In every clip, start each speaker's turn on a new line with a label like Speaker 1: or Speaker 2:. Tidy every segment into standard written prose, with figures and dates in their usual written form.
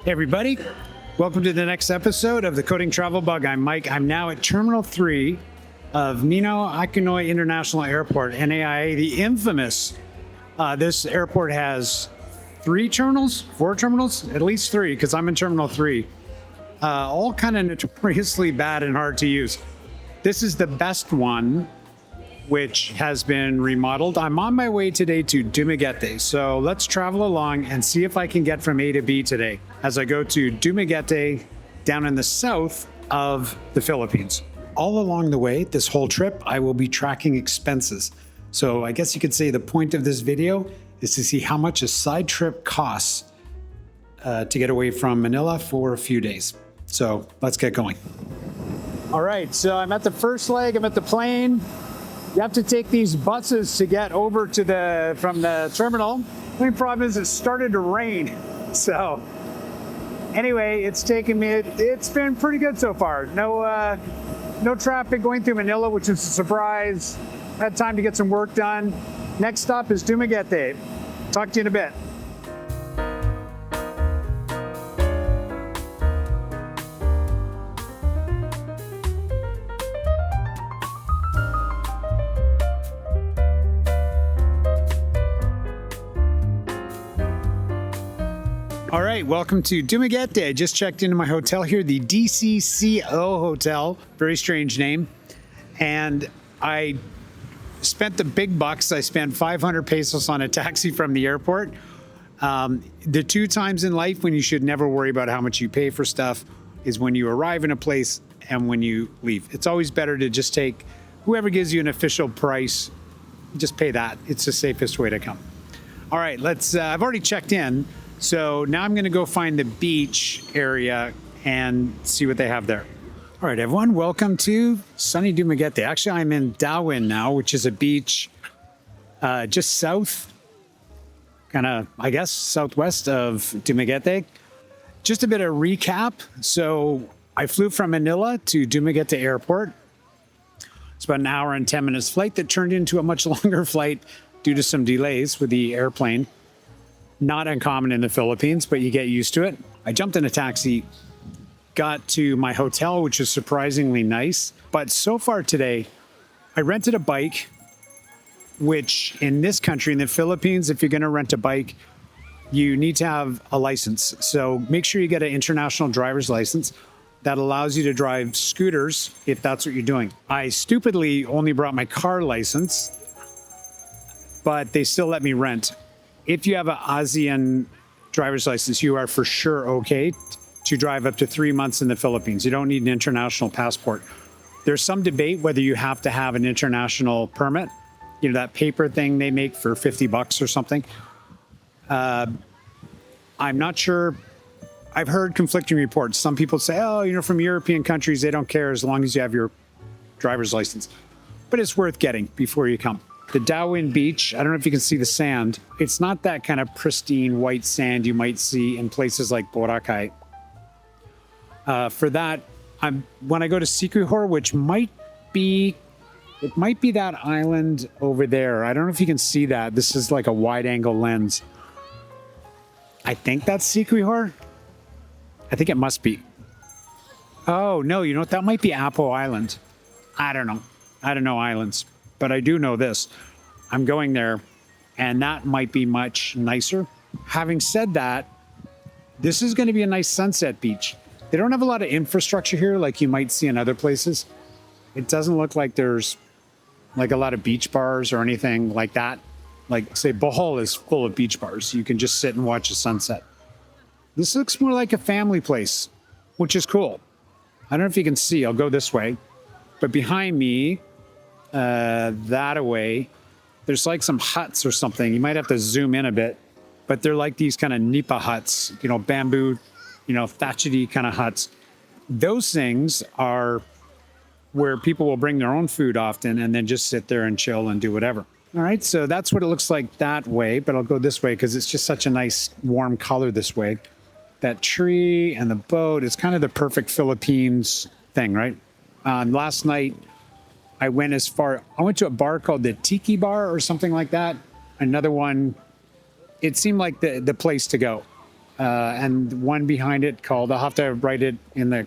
Speaker 1: Hey everybody, welcome to the next episode of the Coding Travel Bug. I'm Mike. I'm now at Terminal 3 of Nino Aquinoy International Airport, NAIA, the infamous. This airport has four terminals, at least three, because I'm in Terminal 3. All kind of notoriously bad and hard to use. This is the best one, which has been remodeled. I'm on my way today to Dumaguete, so let's travel along and see if I can get from A to B today as I go to Dumaguete down in the south of the Philippines. All along the way, this whole trip, I will be tracking expenses. So I guess you could say the point of this video is to see how much a side trip costs to get away from Manila for a few days. So let's get going. All right, so I'm at the first leg, I'm at the plane. You have to take these buses to get over to from the terminal. The only problem is it started to rain. So anyway, it's been pretty good so far. No traffic going through Manila, which is a surprise. Had time to get some work done. Next stop is Dumaguete. Talk to you in a bit. All right, welcome to Dumaguete. I just checked into my hotel here, the DCCO Hotel. Very strange name. And I spent the big bucks. I spent 500 pesos on a taxi from the airport. The two times in life when you should never worry about how much you pay for stuff is when you arrive in a place and when you leave. It's always better to just take whoever gives you an official price, just pay that. It's the safest way to come. All right, I've already checked in. So now I'm going to go find the beach area and see what they have there. All right, everyone, welcome to sunny Dumaguete. Actually, I'm in Dauin now, which is a beach just south, I guess, southwest of Dumaguete. Just a bit of recap. So I flew from Manila to Dumaguete Airport. It's about an hour and 10 minutes flight that turned into a much longer flight due to some delays with the airplane. Not uncommon in the Philippines, but you get used to it. I jumped in a taxi, got to my hotel, which was surprisingly nice. But so far today, I rented a bike, which in this country, in the Philippines, if you're going to rent a bike, you need to have a license. So make sure you get an international driver's license that allows you to drive scooters if that's what you're doing. I stupidly only brought my car license, but they still let me rent. If you have an ASEAN driver's license, you are for sure okay to drive up to 3 months in the Philippines. You don't need an international passport. There's some debate whether you have to have an international permit, that paper thing they make for $50 or something. I'm not sure. I've heard conflicting reports. Some people say, from European countries, they don't care as long as you have your driver's license. But it's worth getting before you come. The Dauin beach, I don't know if you can see the sand. It's not that kind of pristine white sand you might see in places like Boracay. For that, when I go to Siquijor, which might be that island over there. I don't know if you can see that. This is like a wide angle lens. I think that's Siquijor. I think it must be. Oh, no, you know what? That might be Apo Island. I don't know. I don't know islands. But I do know this. I'm going there, and that might be much nicer. Having said that, this is going to be a nice sunset beach. They don't have a lot of infrastructure here like you might see in other places. It doesn't look like there's like a lot of beach bars or anything like that. Like, say, Bohol is full of beach bars. You can just sit and watch the sunset. This looks more like a family place, which is cool. I don't know if you can see. I'll go this way. But behind me, that away, there's like some huts or something. You might have to zoom in a bit, but they're like these kind of nipa huts, bamboo, thatchedy kind of huts. Those things are where people will bring their own food often and then just sit there and chill and do whatever. All right, so that's what it looks like that way, but I'll go this way because it's just such a nice warm color this way. That tree and the boat is kind of the perfect Philippines thing, right? Last night, I went to a bar called the Tiki Bar or something like that. Another one, it seemed like the place to go. and one behind it called, I'll have to write it in the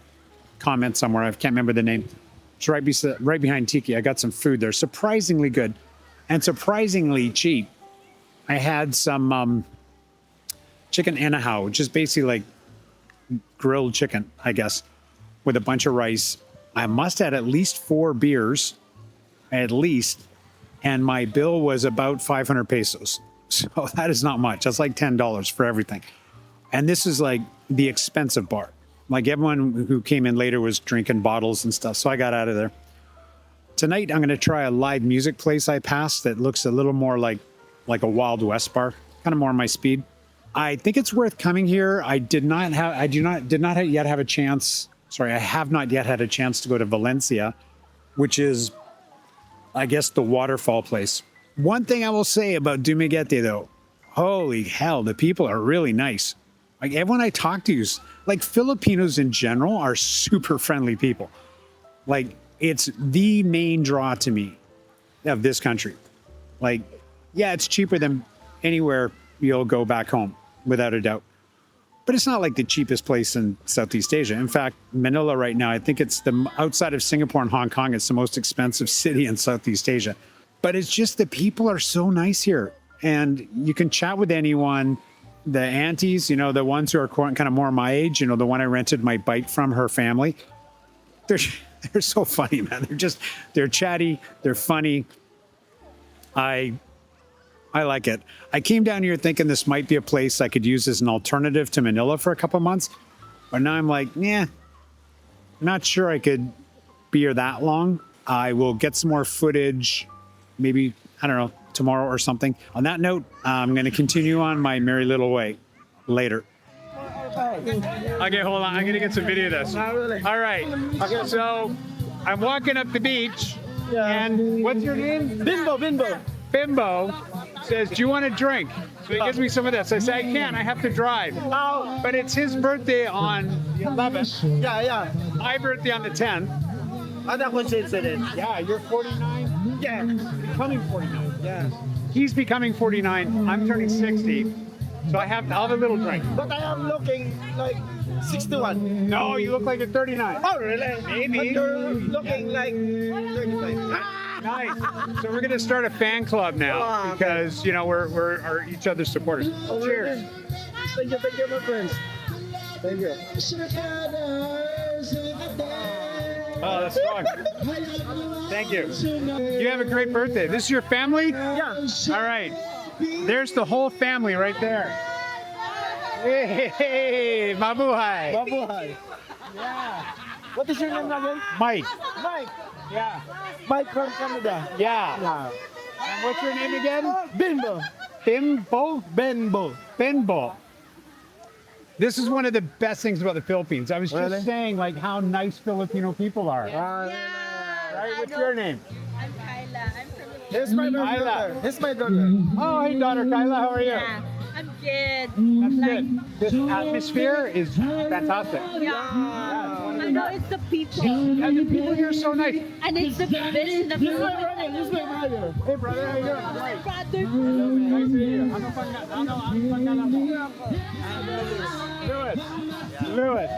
Speaker 1: comments somewhere. I can't remember the name. It's right behind Tiki. I got some food there, surprisingly good and surprisingly cheap. I had some chicken anahao, which is basically like grilled chicken, I guess, with a bunch of rice. I must have had at least 4 beers, at least, and my bill was about 500 pesos. So that is not much. That's like $10 for everything. And this is like the expensive bar. Like everyone who came in later was drinking bottles and stuff. So I got out of there. Tonight, I'm going to try a live music place I passed that looks a little more like a Wild West bar, kind of more my speed. I think it's worth coming here. I have not yet have a chance. Sorry, I have not yet had a chance to go to Valencia, which is, I guess, the waterfall place. One thing I will say about Dumaguete, though, holy hell, the people are really nice. Like everyone I talk to, like Filipinos in general, are super friendly people. Like it's the main draw to me of this country. Like, yeah, it's cheaper than anywhere you'll go back home, without a doubt. But it's not like the cheapest place in Southeast Asia. In fact, Manila right now, I think it's outside of Singapore and Hong Kong, it's the most expensive city in Southeast Asia. But it's just the people are so nice here. And you can chat with anyone. The aunties, the ones who are kind of more my age, the one I rented my bike from, her family, they're so funny, man. They're chatty, they're funny. I like it. I came down here thinking this might be a place I could use as an alternative to Manila for a couple months. But now I'm like, not sure I could be here that long. I will get some more footage, maybe, I don't know, tomorrow or something. On that note, I'm going to continue on my merry little way later. Okay, hold on. I'm going to get some video of this. All right. Okay, so I'm walking up the beach, and what's your name? Bimbo says, do you want a drink? So he gives me some of this. I say, I can't. I have to drive. But it's his birthday on the 11th.
Speaker 2: Yeah.
Speaker 1: My birthday on the 10th. Yeah, you're 49?
Speaker 2: Yeah.
Speaker 1: Becoming 49.
Speaker 2: Yeah.
Speaker 1: He's becoming 49. I'm turning 60. So I'll have a little drink.
Speaker 2: But I am looking like 61.
Speaker 1: No, you look like you're 39.
Speaker 2: Oh, really?
Speaker 1: Maybe.
Speaker 2: But you're looking like 35.
Speaker 1: Nice. So we're going to start a fan club now because, we're each other's supporters. Cheers.
Speaker 2: Thank you, my friends. Thank you.
Speaker 1: Oh, that's strong. Thank you. You have a great birthday. This is your family?
Speaker 2: Yeah.
Speaker 1: All right. There's the whole family right there. Hey, mabuhay.
Speaker 2: Mabuhay. Yeah. What is your name again?
Speaker 1: Mike.
Speaker 2: Mike.
Speaker 1: Yeah.
Speaker 2: Mike from Canada.
Speaker 1: Yeah. And what's your name again?
Speaker 2: Bimbo.
Speaker 1: Benbo. This is one of the best things about the Philippines. I was just saying, like, how nice Filipino people are. Right? What's your name?
Speaker 3: I'm Kyla. I'm from the
Speaker 2: Here's my daughter. Here's my daughter.
Speaker 1: Oh, hey, daughter Kyla. How are you?
Speaker 3: Yeah, I'm good.
Speaker 1: That's good. This atmosphere is fantastic.
Speaker 3: Yeah. I know it's the people.
Speaker 1: And the people here are so nice.
Speaker 3: And it's the fish, the
Speaker 2: This is my brother. This is my brother.
Speaker 1: Hey, brother, how you doing?
Speaker 3: brother.
Speaker 1: Nice to meet you. Lewis.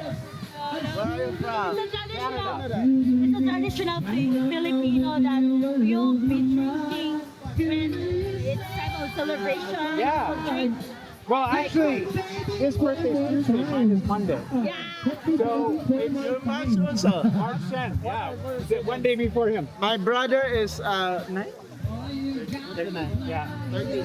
Speaker 2: Where are you from?
Speaker 3: It's a traditional thing, Filipino, that you'll be drinking when it's time of celebration.
Speaker 1: Yeah. Well, actually, his birthday is Tuesday, mine is Monday.
Speaker 3: Yeah.
Speaker 1: So it's
Speaker 2: You're Mark's also.
Speaker 1: March 10th. Yeah. Is it one day before him?
Speaker 2: My brother is 9? 39.
Speaker 1: Yeah.
Speaker 2: 30.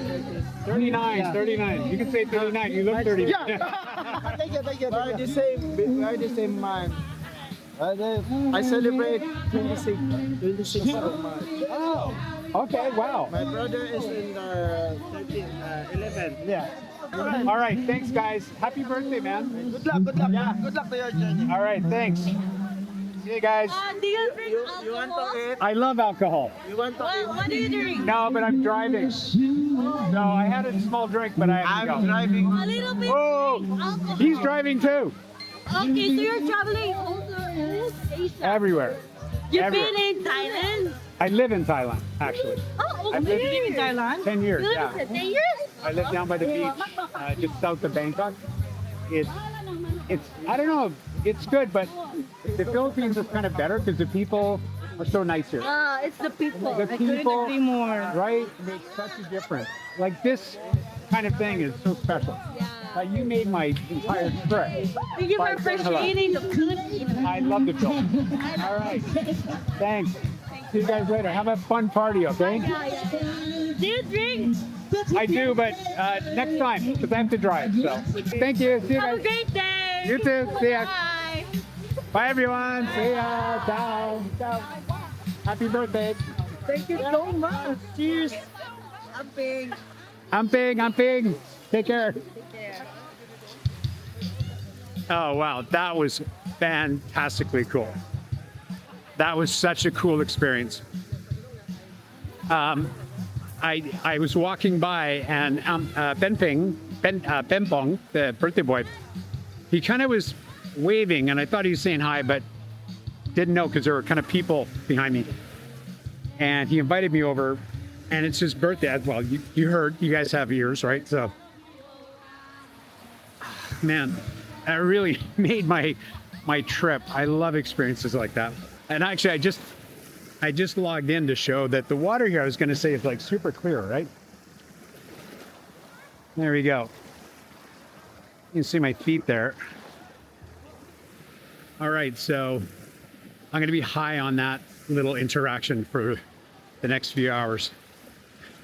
Speaker 1: 39. 39. You can say 39. You look 30.
Speaker 2: Yeah. Thank you. We are the same month. I celebrate 26 of March.
Speaker 1: Oh. Okay. Wow.
Speaker 2: My brother is in the 11.
Speaker 1: Yeah. All right. Thanks, guys. Happy birthday, man.
Speaker 2: Good luck.
Speaker 1: Yeah.
Speaker 2: Good luck to your journey.
Speaker 1: All right. Thanks. See you guys.
Speaker 3: Do you drink
Speaker 2: You want
Speaker 3: alcohol?
Speaker 2: to eat?
Speaker 1: I love alcohol.
Speaker 2: You want to eat?
Speaker 3: What do you drink?
Speaker 1: No, but I'm driving. No, I had a small drink, but I have to
Speaker 2: I'm
Speaker 1: go.
Speaker 2: driving.
Speaker 3: A little bit
Speaker 1: Whoa!
Speaker 3: alcohol.
Speaker 1: He's driving too.
Speaker 3: Okay, so you're traveling also Asia.
Speaker 1: Everywhere.
Speaker 3: You've
Speaker 1: everywhere.
Speaker 3: been in Thailand?
Speaker 1: I live in Thailand, actually.
Speaker 3: Oh,
Speaker 1: I've
Speaker 3: okay.
Speaker 1: lived-
Speaker 3: You live in Thailand?
Speaker 1: 10 years,
Speaker 3: You live
Speaker 1: yeah.
Speaker 3: in 10 years?
Speaker 1: I live down by the beach, just south of Bangkok. it's I don't know, it's good, but the Philippines is kind of better because the people are so nice here.
Speaker 3: It's the people.
Speaker 1: The
Speaker 3: I couldn't
Speaker 1: people,
Speaker 3: agree more.
Speaker 1: right, makes such a difference. Like this kind of thing is so special. You made my entire trip.
Speaker 3: Thank you for
Speaker 1: by saying hello.
Speaker 3: appreciating the Philippines.
Speaker 1: I love the Philippines. All right. Thanks. See you guys later. Have a fun party, okay?
Speaker 3: Do you drink?
Speaker 1: I do, but next time, because I have to drive. So, thank you. See you
Speaker 3: Have a
Speaker 1: guys.
Speaker 3: great day.
Speaker 1: You too. See ya.
Speaker 3: Bye.
Speaker 1: Bye, everyone. See ya. Ciao. Ciao. Happy birthday.
Speaker 2: Thank you so much. Cheers.
Speaker 1: Amping. Take care. Oh, wow. That was fantastically cool. That was such a cool experience. I was walking by and Benpong, the birthday boy, he kind of was waving and I thought he was saying hi, but didn't know because there were kind of people behind me. And he invited me over and it's his birthday. Well, you heard, you guys have ears, right? So, man, that really made my trip. I love experiences like that. And actually, I just logged in to show that the water here, I was going to say, is like super clear, right? There we go. You can see my feet there. All right, so I'm going to be high on that little interaction for the next few hours.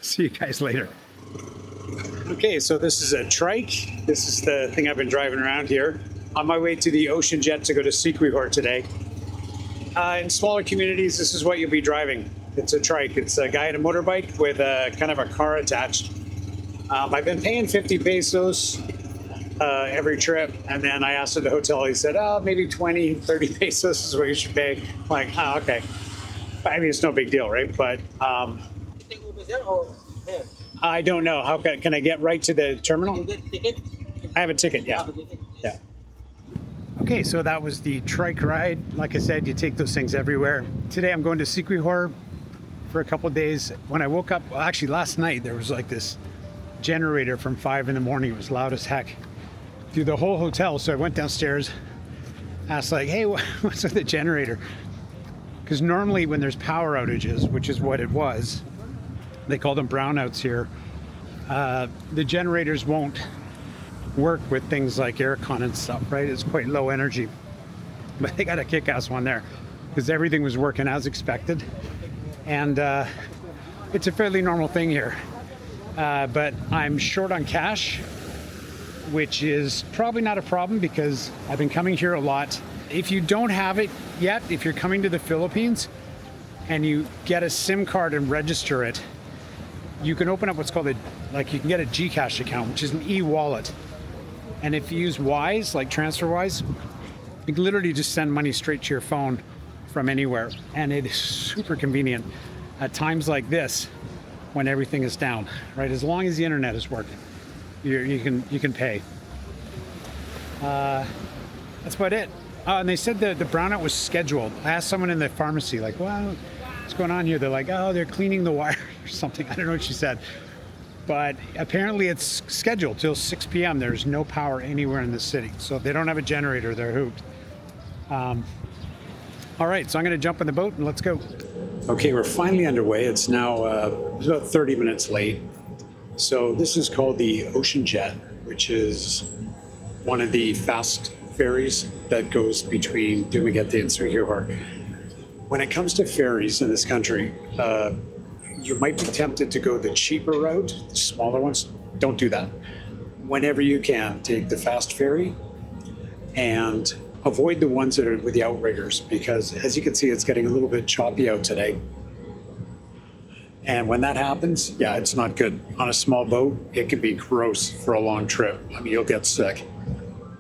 Speaker 1: See you guys later. Okay, so this is a trike. This is the thing I've been driving around here. On my way to the ocean jet to go to Siquijor today. In smaller communities, this is what you'll be driving. It's a trike. It's a guy on a motorbike with a kind of a car attached. I've been paying 50 pesos every trip. And then I asked at the hotel, he said, maybe 20, 30 pesos is what you should pay. I'm like, oh, okay. I mean, it's no big deal, right? But I don't know. How can I get right to the terminal? I have a ticket, yeah. Yeah. Okay, so that was the trike ride. Like I said, you take those things everywhere. Today I'm going to Siquijor for a couple of days. When I woke up, well, actually last night, there was like this generator from 5 in the morning. It was loud as heck through the whole hotel. So I went downstairs, asked like, hey, what's with the generator? Because normally when there's power outages, which is what it was, they call them brownouts here, the generators won't work with things like aircon and stuff, right? It's quite low energy. But they got a kick-ass one there because everything was working as expected. And it's a fairly normal thing here. But I'm short on cash, which is probably not a problem because I've been coming here a lot. If you don't have it yet, if you're coming to the Philippines and you get a SIM card and register it, you can open up what's called you can get a Gcash account, which is an e-wallet. And if you use Wise, like TransferWise, you can literally just send money straight to your phone from anywhere. And it is super convenient at times like this when everything is down, right? As long as the internet is working, you can pay. That's about it. And they said the brownout was scheduled. I asked someone in the pharmacy, like, well, what's going on here? They're like, oh, they're cleaning the wire or something. I don't know what she said. But apparently it's scheduled till 6 p.m. There's no power anywhere in the city. So if they don't have a generator, they're hooped. All right, so I'm going to jump in the boat and let's go. Okay, we're finally underway. It's now about 30 minutes late. So this is called the Ocean Jet, which is one of the fast ferries that goes between Dumaguete and Siquijor. When it comes to ferries in this country, you might be tempted to go the cheaper route, the smaller ones. Don't do that. Whenever you can, take the fast ferry and avoid the ones that are with the outriggers because, as you can see, it's getting a little bit choppy out today. And when that happens, yeah, it's not good. On a small boat, it can be gross for a long trip. I mean, you'll get sick.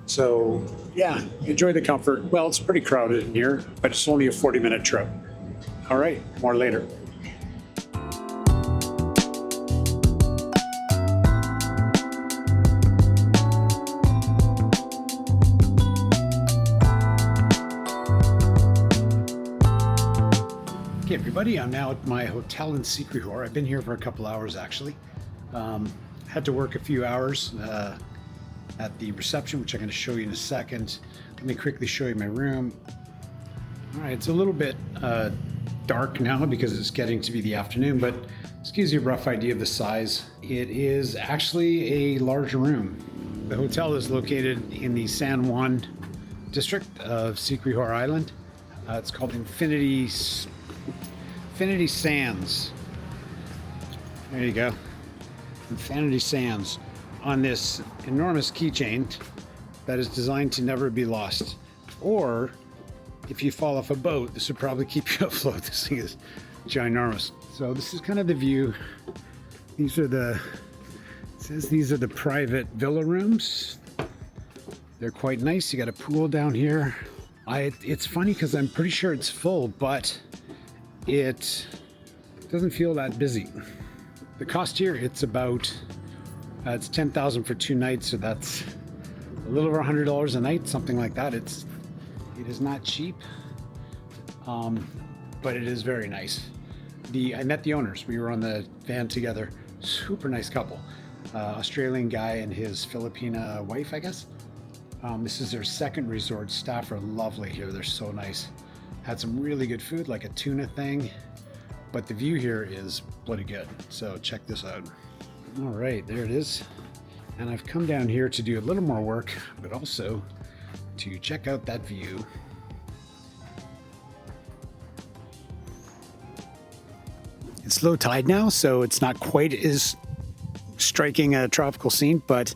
Speaker 1: So, yeah, enjoy the comfort. Well, it's pretty crowded in here, but it's only a 40-minute trip. All right, more later. Okay, everybody, I'm now at my hotel in Siquijor. I've been here for a couple hours, actually. Had to work a few hours. at the reception, which I'm going to show you in a second. Let me quickly show you my room. All right, it's a little bit dark now because it's getting to be the afternoon, but this gives you a rough idea of the size. It is actually a large room. The hotel is located in the San Juan district of Siquijor Island. It's called Infinity Sands. There you go. Infinity Sands on this enormous keychain that is designed to never be lost. Or if you fall off a boat, this would probably keep you afloat. This thing is ginormous. So this is kind of the view. These are the, it says these are the private villa rooms. They're quite nice. You got a pool down here. It's funny because I'm pretty sure it's full, but it doesn't feel that busy. The cost here, it's about, it's $10,000 for 2 nights, so that's a little over $100 a night, something like that. It is not cheap, but it is very nice. I met the owners. We were on the van together. Super nice couple. Australian guy and his Filipina wife, I guess. This is their second resort. Staff are lovely here. They're so nice. Had some really good food, like a tuna thing. But the view here is bloody good. So check this out. All right, there it is. And I've come down here to do a little more work, but also to check out that view. It's low tide now, so it's not quite as striking a tropical scene, but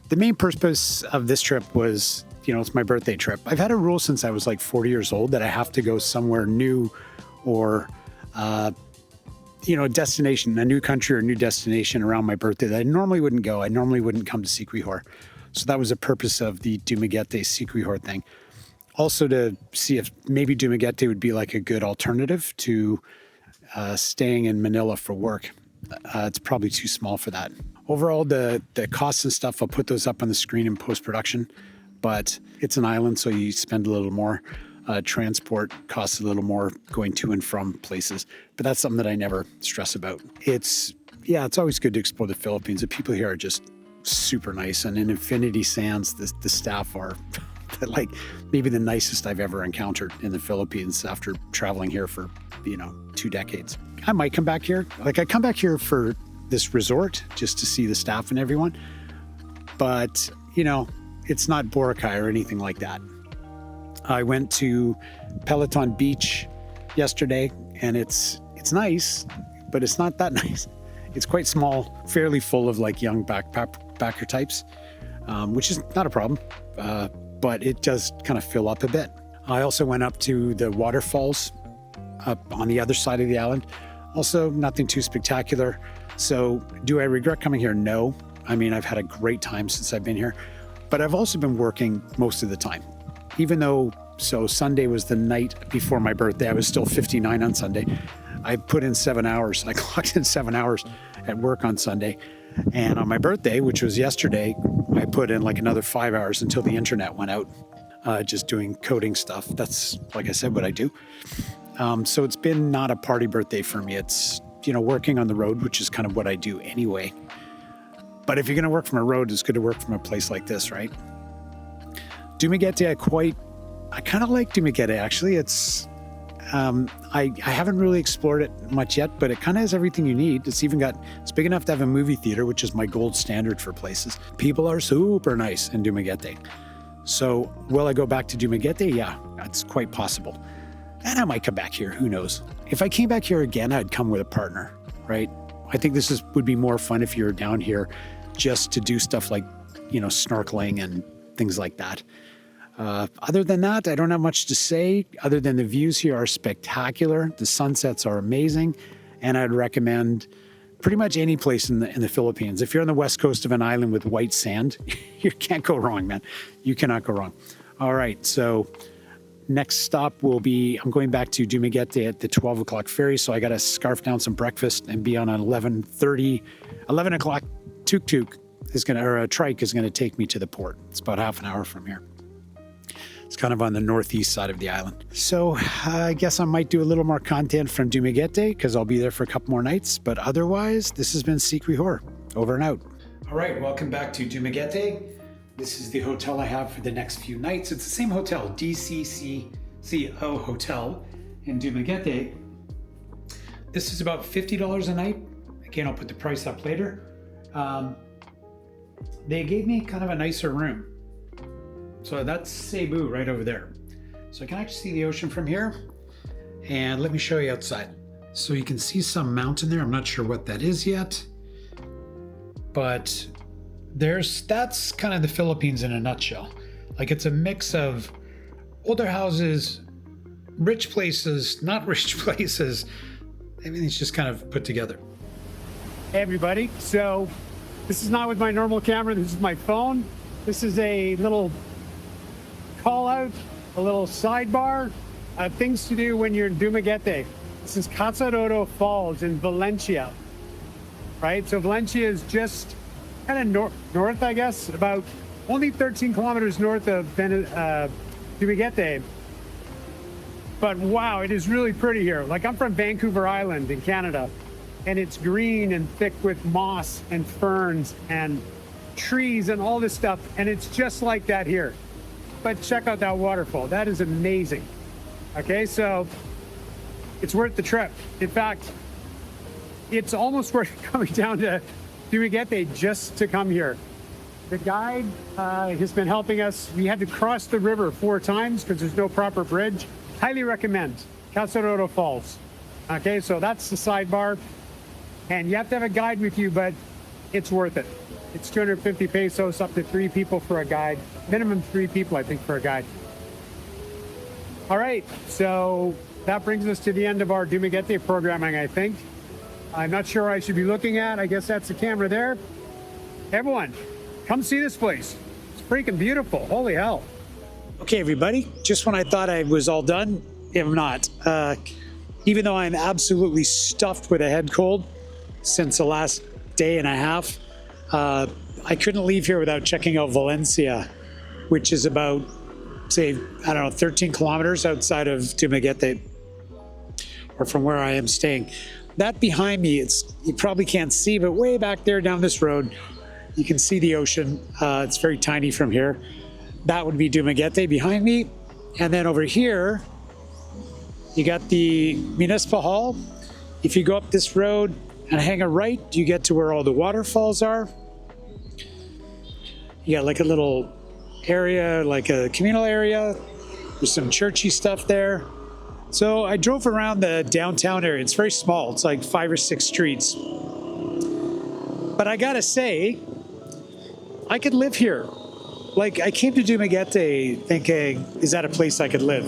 Speaker 1: the main purpose of this trip was, it's my birthday trip. I've had a rule since I was like 40 years old that I have to go somewhere new or, a destination, a new country or a new destination around my birthday that I normally wouldn't go. I normally wouldn't come to Siquijor. So that was the purpose of the Dumaguete Siquijor thing. Also to see if maybe Dumaguete would be like a good alternative to staying in Manila for work. It's probably too small for that. Overall, the costs and stuff, I'll put those up on the screen in post-production, but it's an island, so you spend a little more. Transport costs a little more going to and from places, but that's something that I never stress about. It's always good to explore the Philippines. The people here are just super nice, and in Infinity Sands, the staff are like maybe the nicest I've ever encountered in the Philippines after traveling here for 2 decades. I might come back here. Like I come back here for this resort just to see the staff and everyone, but it's not Boracay or anything like that. I went to Peloton Beach yesterday, and it's nice, but it's not that nice. It's quite small, fairly full of like young backpacker types, which is not a problem, but it does kind of fill up a bit. I also went up to the Waterfalls up on the other side of the island. Also, nothing too spectacular. So do I regret coming here? No. I mean, I've had a great time since I've been here, but I've also been working most of the time. Even though, Sunday was the night before my birthday, I was still 59 on Sunday. I put in 7 hours. I clocked in 7 hours at work on Sunday. And on my birthday, which was yesterday, I put in like another 5 hours until the internet went out, just doing coding stuff. That's, like I said, what I do. So it's been not a party birthday for me. It's, working on the road, which is kind of what I do anyway. But if you're going to work from a road, it's good to work from a place like this, right? Dumaguete, I kind of like Dumaguete, actually. It's, I haven't really explored it much yet, but it kind of has everything you need. It's big enough to have a movie theater, which is my gold standard for places. People are super nice in Dumaguete. So will I go back to Dumaguete? Yeah, that's quite possible. And I might come back here, who knows? If I came back here again, I'd come with a partner, right? I think this would be more fun if you're down here just to do stuff like, snorkeling and things like that. Other than that, I don't have much to say other than the views here are spectacular. The sunsets are amazing. And I'd recommend pretty much any place in the Philippines. If you're on the west coast of an island with white sand, you can't go wrong, man. You cannot go wrong. All right. So next stop will be, I'm going back to Dumaguete at the 12 o'clock ferry. So I got to scarf down some breakfast and be on an 11 o'clock tuk-tuk or a trike is going to take me to the port. It's about half an hour from here. It's kind of on the northeast side of the island. So I guess I might do a little more content from Dumaguete because I'll be there for a couple more nights. But otherwise, this has been Siquijor. Over and out. All right, welcome back to Dumaguete. This is the hotel I have for the next few nights. It's the same hotel, DCCO Hotel in Dumaguete. This is about $50 a night. Again, I'll put the price up later. They gave me kind of a nicer room. So that's Cebu right over there. So I can actually see the ocean from here. And let me show you outside. So you can see some mountain there. I'm not sure what that is yet. But that's kind of the Philippines in a nutshell. Like, it's a mix of older houses, rich places, not rich places. Everything's just kind of put together. Hey everybody, so this is not with my normal camera, this is my phone. This is a little call out, a little sidebar, things to do when you're in Dumaguete. This is Casaroro Falls in Valencia, right? So Valencia is just kind of north, I guess, about only 13 kilometers north of Dumaguete. But wow, it is really pretty here. Like, I'm from Vancouver Island in Canada, and it's green and thick with moss and ferns and trees and all this stuff. And it's just like that here. But check out that waterfall. That is amazing. Okay, so it's worth the trip. In fact, it's almost worth coming down to Dumaguete just to come here. The guide has been helping us. We had to cross the river 4 times because there's no proper bridge. Highly recommend Casaroro Falls. Okay, so that's the sidebar. And you have to have a guide with you, but it's worth it. It's 250 pesos, up to 3 people for a guide. Minimum 3 people, I think, for a guide. All right, so that brings us to the end of our Dumaguete programming, I think. I'm not sure what I should be looking at. I guess that's the camera there. Everyone, come see this place. It's freaking beautiful. Holy hell. Okay, everybody, just when I thought I was all done, I'm not. Even though I'm absolutely stuffed with a head cold since the last day and a half, I couldn't leave here without checking out Valencia, which is about, say, 13 kilometers outside of Dumaguete, or from where I am staying. That behind me, you probably can't see, but way back there down this road, you can see the ocean. It's very tiny from here. That would be Dumaguete behind me. And then over here, you got the Municipal Hall. If you go up this road and hang a right, you get to where all the waterfalls are. You got like a little area, like a communal area. There's some churchy stuff there. So I drove around the downtown area. It's very small. It's like 5 or 6 streets. But I gotta say, I could live here. Like, I came to Dumaguete thinking, is that a place I could live?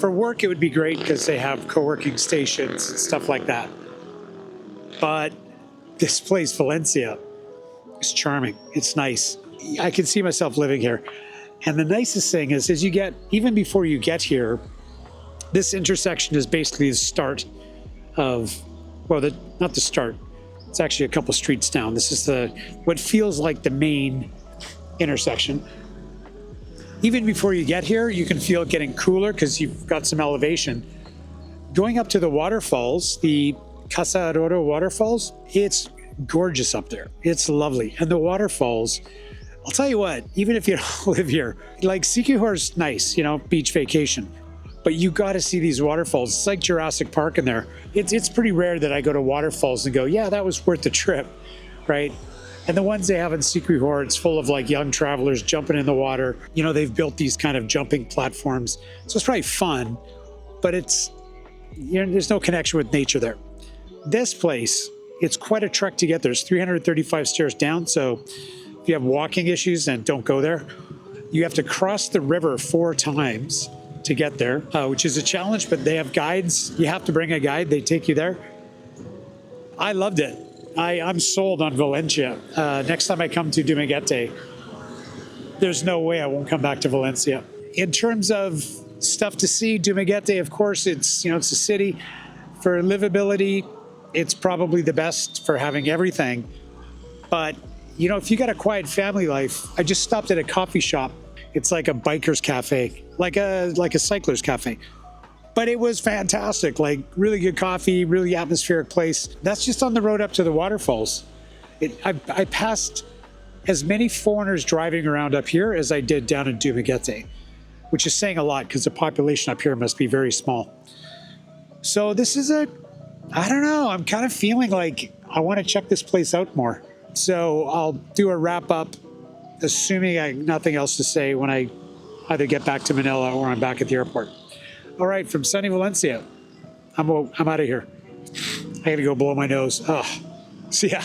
Speaker 1: For work, it would be great because they have co-working stations and stuff like that. But this place, Valencia, is charming. It's nice. I can see myself living here. And the nicest thing is you get, even before you get here, this intersection is basically the start of, well, not the start. It's actually a couple streets down. This is what feels like the main intersection. Even before you get here, you can feel it getting cooler because you've got some elevation. Going up to the waterfalls, the Casaroro Waterfalls, it's gorgeous up there. It's lovely. And the waterfalls, I'll tell you what, even if you don't live here, like Siquijor's nice, beach vacation. But you got to see these waterfalls. It's like Jurassic Park in there. It's pretty rare that I go to waterfalls and go, yeah, that was worth the trip, right? And the ones they have in Siquijor, it's full of like young travelers jumping in the water. They've built these kind of jumping platforms. So it's probably fun, but there's no connection with nature there. This place, it's quite a trek to get there. There's 335 stairs down. So if you have walking issues, then don't go there. You have to cross the river 4 times to get there, which is a challenge, but they have guides. You have to bring a guide. They take you there. I loved it. I'm sold on Valencia. Next time I come to Dumaguete, there's no way I won't come back to Valencia. In terms of stuff to see, Dumaguete, of course, it's a city. For livability, it's probably the best for having everything. But, if you got a quiet family life, I just stopped at a coffee shop. It's like a biker's cafe, like a cycler's cafe. But it was fantastic, like really good coffee, really atmospheric place. That's just on the road up to the waterfalls. I passed as many foreigners driving around up here as I did down in Dumaguete, which is saying a lot because the population up here must be very small. So this is I don't know, I'm kind of feeling like I want to check this place out more. So I'll do a wrap up, assuming I have nothing else to say when I either get back to Manila or I'm back at the airport. All right, from sunny Valencia, I'm out of here. I gotta go blow my nose. Oh, see ya.